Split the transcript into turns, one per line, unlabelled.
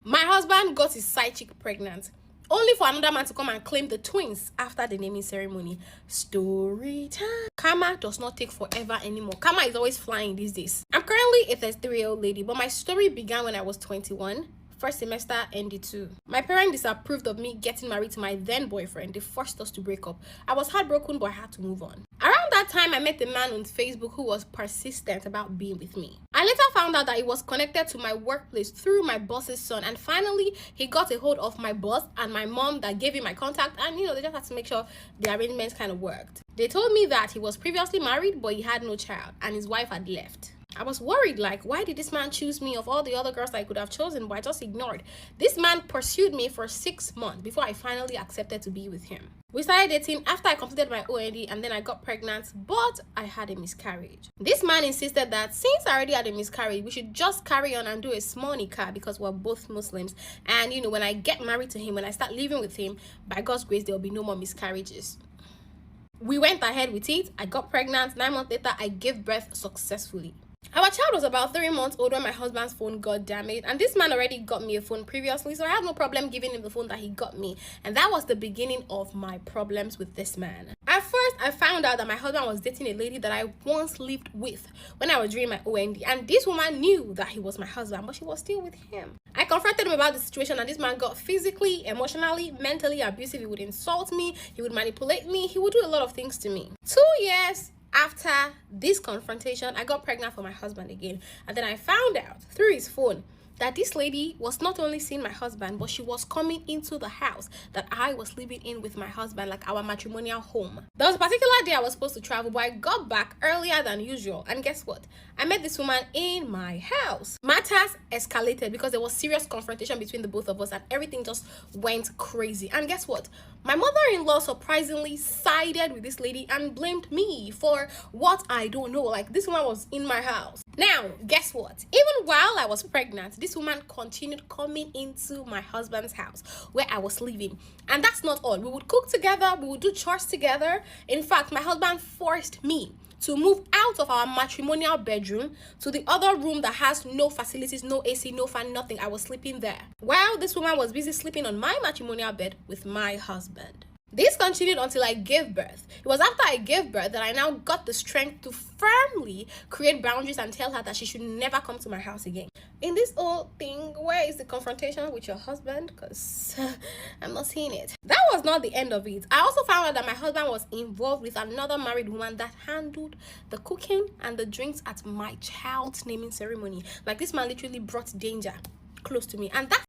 My husband got his side chick pregnant, only for another man to come and claim the twins after the naming ceremony. Story time. Karma does not take forever anymore. Karma is always flying these days. I'm currently a 33-year-old lady, but my story began when I was 21. First semester ND2. My parents disapproved of me getting married to my then boyfriend. They forced us to break up. I was heartbroken, but I had to move on. Around that time, I met a man on Facebook who was persistent about being with me. I later found out that it was connected to my workplace through my boss's son, and finally he got a hold of my boss and my mom that gave him my contact, and they just had to make sure the arrangements kind of worked. They told me that he was previously married, but he had no child and his wife had left. I was worried, like, why did this man choose me of all the other girls I could have chosen, but I just ignored. This man pursued me for 6 months before I finally accepted to be with him. We started dating after I completed my OND, and then I got pregnant, but I had a miscarriage. This man insisted that since I already had a miscarriage, we should just carry on and do a small nikah because we're both Muslims. And when I get married to him, when I start living with him, by God's grace, there will be no more miscarriages. We went ahead with it. I got pregnant. 9 months later, I gave birth successfully. Our child was about 3 months old when my husband's phone got damaged, and this man already got me a phone previously, so I had no problem giving him the phone that he got me, and that was the beginning of my problems with this man. At first, I found out that my husband was dating a lady that I once lived with when I was doing my OND, and this woman knew that he was my husband, but she was still with him. I confronted him about the situation, and this man got physically, emotionally, mentally abusive. He would insult me, he would manipulate me, he would do a lot of things to me. 2 years after this confrontation, I got pregnant for my husband again, and then I found out through his phone that this lady was not only seeing my husband, but she was coming into the house that I was living in with my husband, like our matrimonial home. There was a particular day I was supposed to travel, but I got back earlier than usual, and guess what? I met this woman in my house. Matters escalated because there was serious confrontation between the both of us, and everything just went crazy. And guess what? My mother-in-law surprisingly sided with this lady and blamed me for what I don't know. Like, this woman was in my house. Now, guess what? Even while I was pregnant, this woman continued coming into my husband's house where I was living. And that's not all. We would cook together, we would do chores together. In fact, my husband forced me to move out of our matrimonial bedroom to the other room that has no facilities, no AC, no fan, nothing. I was sleeping there, while this woman was busy sleeping on my matrimonial bed with my husband. This continued until I gave birth. It was after I gave birth that I now got the strength to firmly create boundaries and tell her that she should never come to my house again. In this whole thing, where is the confrontation with your husband? Because I'm not seeing it. That was not the end of it. I also found out that my husband was involved with another married woman that handled the cooking and the drinks at my child's naming ceremony. Like, this man literally brought danger close to me, and that